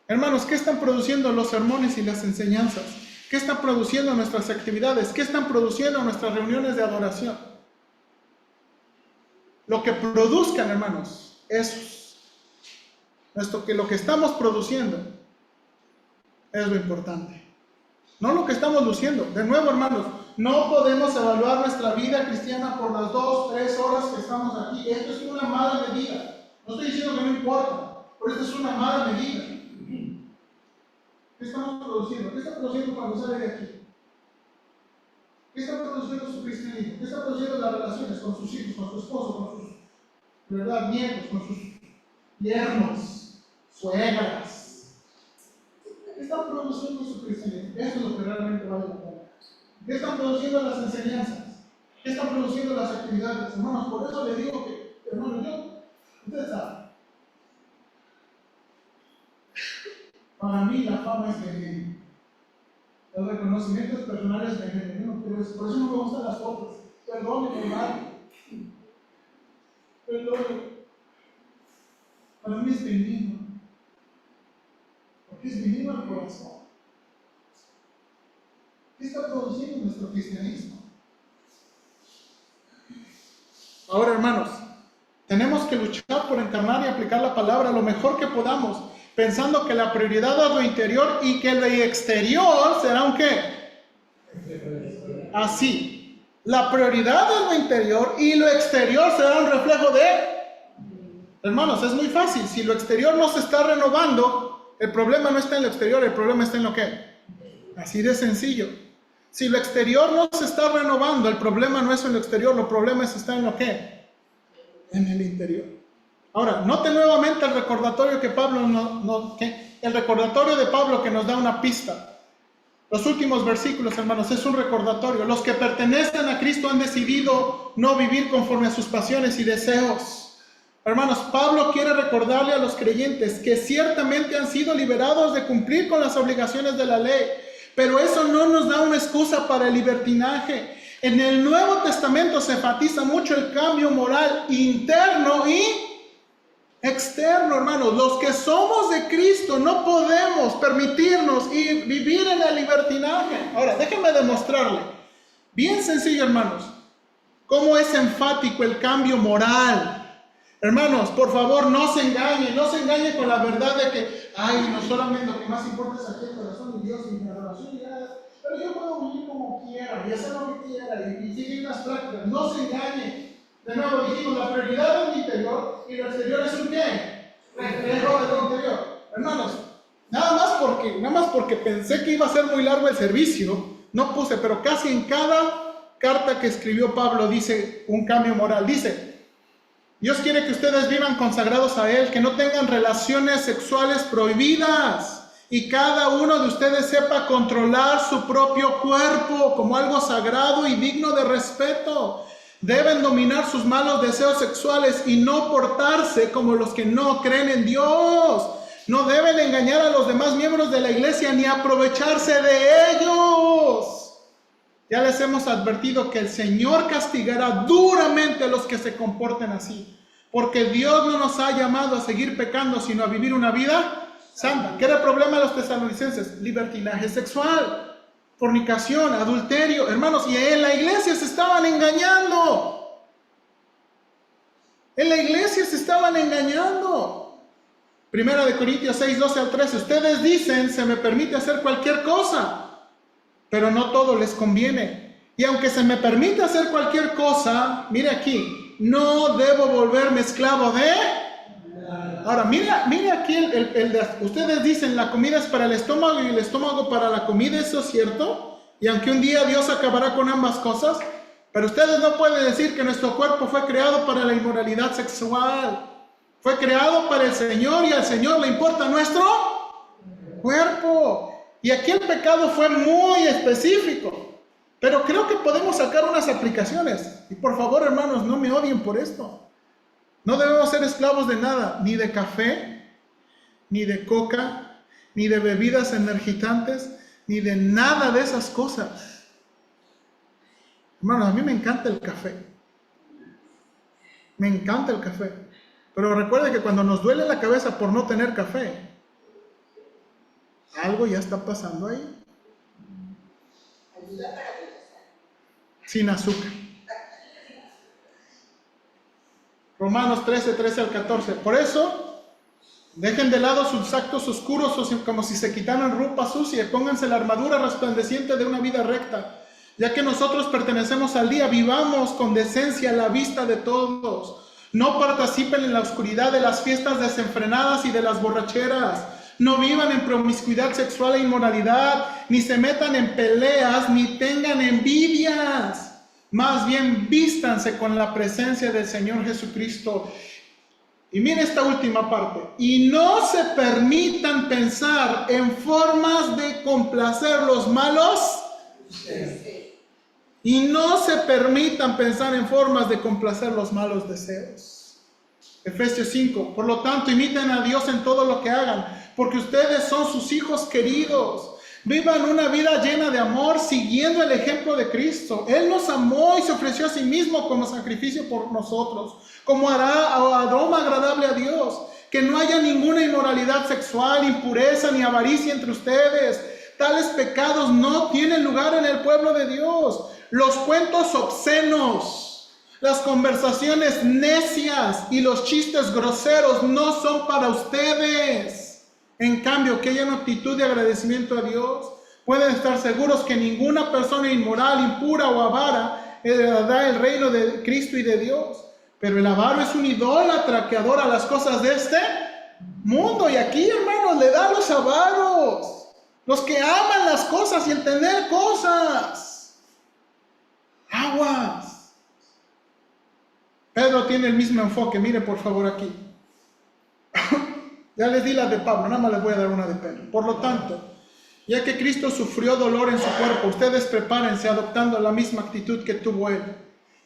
Hermanos, ¿qué están produciendo los sermones y las enseñanzas? ¿Qué están produciendo nuestras actividades? ¿Qué están produciendo nuestras reuniones de adoración? Lo que produzcan, hermanos, es lo que estamos produciendo es lo importante. No lo que estamos luciendo. De nuevo, hermanos, no podemos evaluar nuestra vida cristiana por las 2-3 horas que estamos aquí. Esto es una mala medida. No estoy diciendo que no importa, pero esto es una mala medida. ¿Qué estamos produciendo? ¿Qué está produciendo cuando sale de aquí? ¿Qué está produciendo su cristianismo? ¿Qué está produciendo las relaciones con sus hijos, con su esposo, con sus nietos, con sus yernos, suegras? ¿Qué están produciendo su cristianismo? Eso es lo que realmente vale la pena. ¿Qué están produciendo las enseñanzas? ¿Qué están produciendo las actividades? Hermanos, por eso les digo que, hermanos, ustedes saben, para mí la fama es veneno. El reconocimiento personal es veneno. Por eso no me gustan las fotos. Perdónenme, hermano. Perdónenme. Para mí es veneno. Porque es veneno al corazón. ¿Qué está produciendo nuestro cristianismo? Ahora, hermanos, tenemos que luchar por encarnar y aplicar la palabra lo mejor que podamos. pensando que la prioridad es lo interior y que lo exterior será un qué. Así. La prioridad es lo interior y lo exterior será un reflejo de... Hermanos, es muy fácil. Si lo exterior no se está renovando, el problema no está en lo exterior, el problema está en lo que. Así de sencillo. Si lo exterior no se está renovando, el problema no es en lo exterior, el problema está en lo que. En el interior. Ahora, note nuevamente el recordatorio que Pablo el recordatorio de Pablo que nos da una pista. Los últimos versículos, hermanos, es un recordatorio. Los que pertenecen a Cristo han decidido no vivir conforme a sus pasiones y deseos. Hermanos, Pablo quiere recordarle a los creyentes que ciertamente han sido liberados de cumplir con las obligaciones de la ley, pero eso no nos da una excusa para el libertinaje. En el Nuevo Testamento se enfatiza mucho el cambio moral interno y externo, hermanos. Los que somos de Cristo no podemos permitirnos vivir en el libertinaje. Ahora, déjenme demostrarle, bien sencillo, hermanos, cómo es enfático el cambio moral. Hermanos, por favor, no se engañe con la verdad de que, ay, no solamente lo que más importa es aquí el corazón de Dios y mi adoración, pero yo puedo vivir como quiera y hacer lo que quiera y seguir las prácticas. No se engañe. De nuevo dijimos, la prioridad es el interior y lo exterior es un qué, reflejo de lo interior. Hermanos, nada más porque pensé que iba a ser muy largo el servicio, no puse, pero casi en cada carta que escribió Pablo dice un cambio moral. Dice, Dios quiere que ustedes vivan consagrados a Él, que no tengan relaciones sexuales prohibidas y cada uno de ustedes sepa controlar su propio cuerpo como algo sagrado y digno de respeto. Deben dominar sus malos deseos sexuales y no portarse como los que no creen en Dios. No deben engañar a los demás miembros de la iglesia ni aprovecharse de ellos. Ya les hemos advertido que el Señor castigará duramente a los que se comporten así, porque Dios no nos ha llamado a seguir pecando, sino a vivir una vida santa. ¿Qué era el problema de los tesalonicenses? Libertinaje sexual, fornicación, adulterio. Hermanos, y en la iglesia se estaban engañando. En la iglesia se estaban engañando. Primera de Corintios 6, 12 al 13. Ustedes dicen, se me permite hacer cualquier cosa, pero no todo les conviene. Y aunque se me permite hacer cualquier cosa, mire aquí, no debo volverme esclavo de... Ahora, mire aquí, ustedes dicen la comida es para el estómago y el estómago para la comida, ¿eso es cierto? Y aunque un día Dios acabará con ambas cosas, pero ustedes no pueden decir que nuestro cuerpo fue creado para la inmoralidad sexual. Fue creado para el Señor y al Señor le importa nuestro cuerpo. Y aquí el pecado fue muy específico, pero creo que podemos sacar unas aplicaciones. Y por favor, hermanos, no me odien por esto. No debemos ser esclavos de nada, ni de café, ni de coca, ni de bebidas energizantes, ni de nada de esas cosas. Hermanos, a mí me encanta el café. Me encanta el café. Pero recuerde que cuando nos duele la cabeza por no tener café, algo ya está pasando ahí. Sin azúcar. Romanos 13, 13 al 14. Por eso, dejen de lado sus actos oscuros como si se quitaran ropa sucia y pónganse la armadura resplandeciente de una vida recta. Ya que nosotros pertenecemos al día, vivamos con decencia a la vista de todos. No participen en la oscuridad de las fiestas desenfrenadas y de las borracheras. No vivan en promiscuidad sexual e inmoralidad, ni se metan en peleas, ni tengan envidias. Más bien vístanse con la presencia del Señor Jesucristo. Y miren esta última parte. Y no se permitan pensar en formas de complacer los malos. Y no se permitan pensar en formas de complacer los malos deseos. Efesios 5. Por lo tanto, imiten a Dios en todo lo que hagan, porque ustedes son sus hijos queridos. Vivan una vida llena de amor, siguiendo el ejemplo de Cristo. Él nos amó y se ofreció a sí mismo como sacrificio por nosotros, como aroma agradable a Dios. Que no haya ninguna inmoralidad sexual, impureza ni avaricia entre ustedes. Tales pecados no tienen lugar en el pueblo de Dios. Los cuentos obscenos, las conversaciones necias y los chistes groseros no son para ustedes. En cambio, que haya una actitud de agradecimiento a Dios, pueden estar seguros que ninguna persona inmoral, impura o avara heredará el reino de Cristo y de Dios. Pero el avaro es un idólatra que adora las cosas de este mundo. Y aquí, hermanos, le da a los avaros, los que aman las cosas y el tener cosas. Aguas. Pedro tiene el mismo enfoque. Mire por favor aquí. Ya les di la de Pablo, nada más les voy a dar una de Pedro. Por lo tanto, ya que Cristo sufrió dolor en su cuerpo, ustedes prepárense adoptando la misma actitud que tuvo Él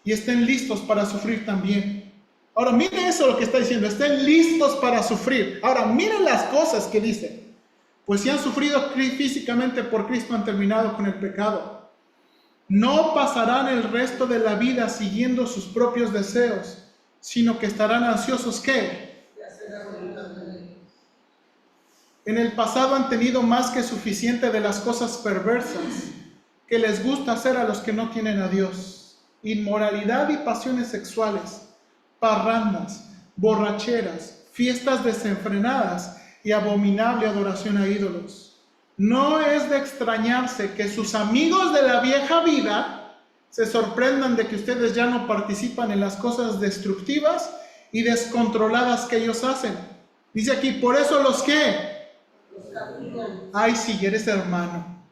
y estén listos para sufrir también. Ahora miren eso lo que está diciendo, estén listos para sufrir. Ahora miren las cosas que dice. Pues si han sufrido físicamente por Cristo, han terminado con el pecado. No pasarán el resto de la vida siguiendo sus propios deseos, sino que estarán ansiosos, ¿qué? En el pasado han tenido más que suficiente de las cosas perversas que les gusta hacer a los que no tienen a Dios. Inmoralidad y pasiones sexuales, parrandas, borracheras, fiestas desenfrenadas y abominable adoración a ídolos. No es de extrañarse que sus amigos de la vieja vida se sorprendan de que ustedes ya no participan en las cosas destructivas y descontroladas que ellos hacen. Dice aquí, por eso los que... Ay, si eres hermano,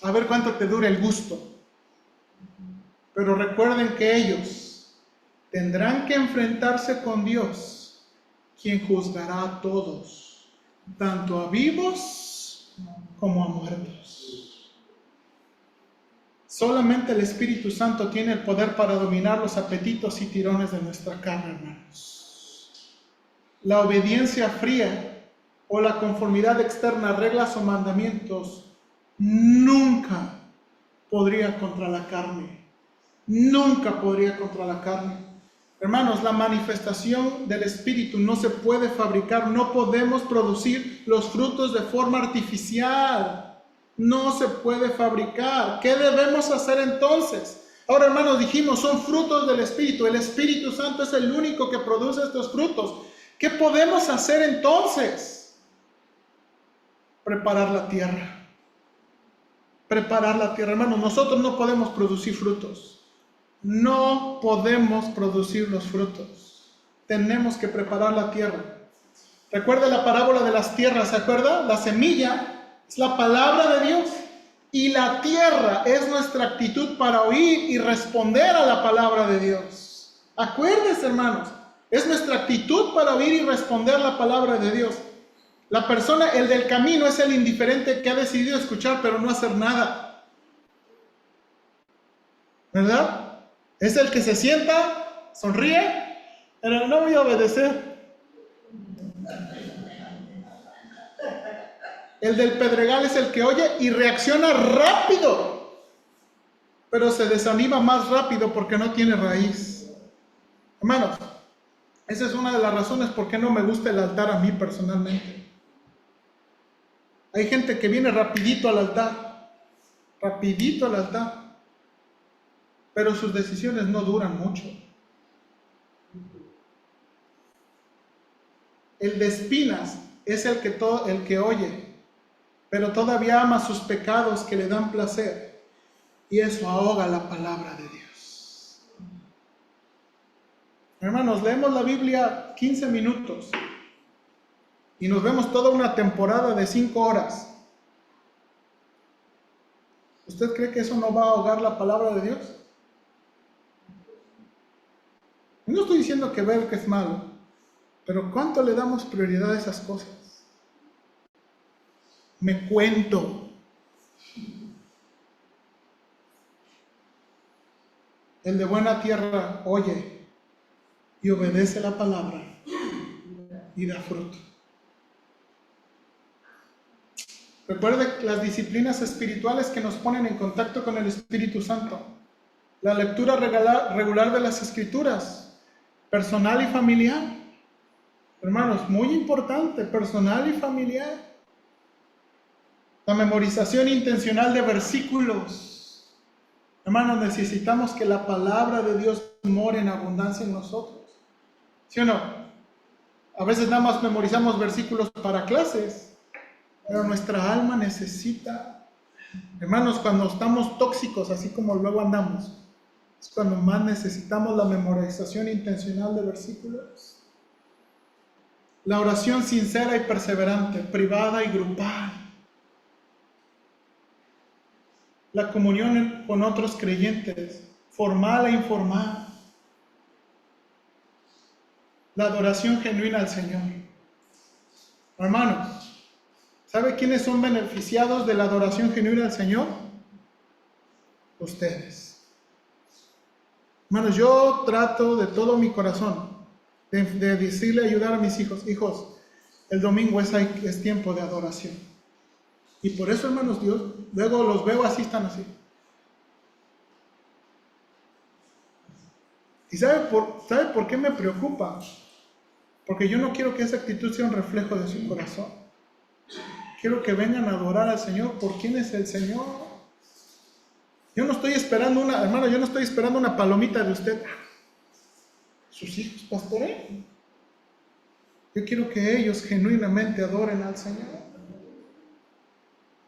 a ver cuánto te dura el gusto. Pero recuerden que ellos tendrán que enfrentarse con Dios, quien juzgará a todos, tanto a vivos como a muertos. Solamente el Espíritu Santo tiene el poder para dominar los apetitos y tirones de nuestra carne, hermanos. La obediencia fría o la conformidad externa a reglas o mandamientos nunca podría contra la carne. Nunca podría contra la carne. Hermanos, la manifestación del Espíritu no se puede fabricar. No podemos producir los frutos de forma artificial. No se puede fabricar. ¿Qué debemos hacer entonces? Ahora, hermanos, dijimos, son frutos del Espíritu. El Espíritu Santo es el único que produce estos frutos. ¿Qué podemos hacer entonces? Preparar la tierra. Preparar la tierra. Hermanos, nosotros no podemos producir frutos. No podemos producir los frutos. Tenemos que preparar la tierra. Recuerda la parábola de las tierras, ¿se acuerda? La semilla es la palabra de Dios. Y la tierra es nuestra actitud para oír y responder a la palabra de Dios. Acuérdense, hermanos. Es nuestra actitud para oír y responder la palabra de Dios. La persona, el del camino, es el indiferente que ha decidido escuchar pero no hacer nada. ¿Verdad? Es el que se sienta, sonríe, pero no voy a obedecer. El del pedregal es el que oye y reacciona rápido, pero se desanima más rápido porque no tiene raíz. Hermanos, esa es una de las razones por qué no me gusta el altar a mí personalmente. Hay gente que viene rapidito al altar, pero sus decisiones no duran mucho. El de espinas es el que oye, pero todavía ama sus pecados que le dan placer, y eso ahoga la palabra de Dios. Hermanos, leemos la Biblia 15 minutos. Y nos vemos toda una temporada de 5 horas. ¿Usted cree que eso no va a ahogar la palabra de Dios? No estoy diciendo que ver que es malo, pero ¿cuánto le damos prioridad a esas cosas? Me cuento. El de buena tierra oye y obedece la palabra y da fruto. Recuerde las disciplinas espirituales que nos ponen en contacto con el Espíritu Santo. La lectura regular de las Escrituras, personal y familiar. Hermanos, muy importante, personal y familiar. La memorización intencional de versículos. Hermanos, necesitamos que la palabra de Dios more en abundancia en nosotros. ¿Sí o no? A veces nada más memorizamos versículos para clases. Pero nuestra alma necesita, hermanos, cuando estamos tóxicos, así como luego andamos, es cuando más necesitamos la memorización intencional de versículos. La oración sincera y perseverante, privada y grupal. La comunión con otros creyentes, formal e informal. La adoración genuina al Señor. Hermanos, ¿sabe quiénes son beneficiados de la adoración genuina al Señor? Ustedes. Hermanos, yo trato de todo mi corazón de decirle, ayudar a mis hijos, el domingo es tiempo de adoración. Y por eso, hermanos, Dios, luego los veo así, están así. ¿Y sabe por qué me preocupa? Porque yo no quiero que esa actitud sea un reflejo de su corazón. Quiero que vengan a adorar al Señor por quién es el Señor. Yo no estoy esperando una palomita de usted. Sus hijos, pastor. Yo quiero que ellos genuinamente adoren al Señor.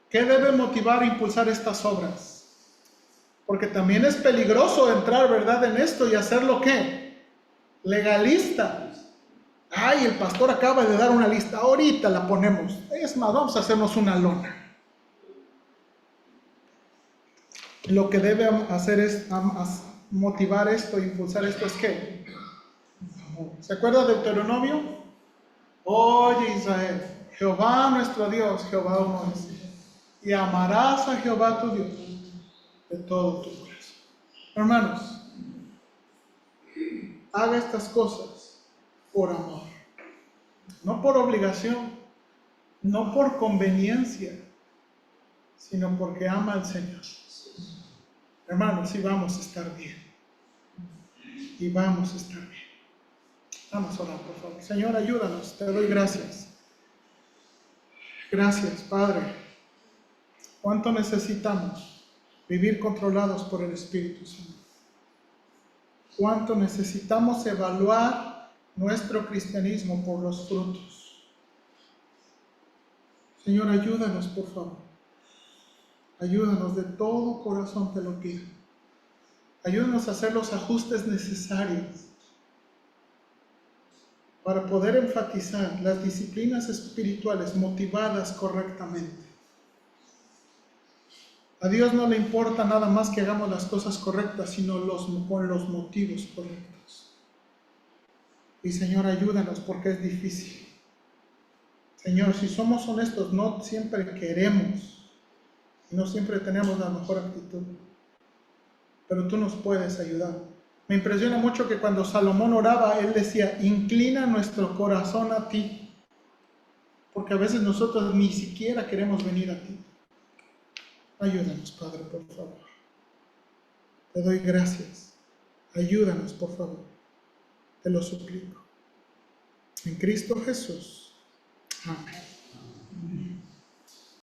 ¿Qué debe motivar e impulsar estas obras? Porque también es peligroso entrar, ¿verdad?, en esto y hacerlo, ¿qué? Legalista. Ay, el pastor acaba de dar una lista, ahorita la ponemos. Es más, vamos a hacernos una lona. Lo que debe hacer es motivar esto, impulsar esto, es ¿qué? ¿Se acuerda de Deuteronomio? Oye Israel, Jehová nuestro Dios, Jehová uno es. Y amarás a Jehová tu Dios de todo tu corazón. Hermanos, haga estas cosas por amor, no por obligación, no por conveniencia, sino porque ama al Señor. Hermanos, sí vamos a estar bien. Y vamos a estar bien. Vamos a orar, por favor. Señor, ayúdanos. Te doy gracias. Gracias, Padre. ¿Cuánto necesitamos vivir controlados por el Espíritu Santo? ¿Cuánto necesitamos evaluar nuestro cristianismo por los frutos? Señor, ayúdanos, por favor. Ayúdanos, de todo corazón te lo pido. Ayúdanos a hacer los ajustes necesarios para poder enfatizar las disciplinas espirituales motivadas correctamente. A Dios no le importa nada más que hagamos las cosas correctas, sino con los motivos correctos. Y Señor, ayúdanos porque es difícil. Señor, si somos honestos, no siempre queremos y no siempre tenemos la mejor actitud. Pero tú nos puedes ayudar. Me impresiona mucho que cuando Salomón oraba, él decía, inclina nuestro corazón a ti. Porque a veces nosotros ni siquiera queremos venir a ti. Ayúdanos, Padre, por favor. Te doy gracias. Ayúdanos, por favor. Te lo suplico. En Cristo Jesús. Amén.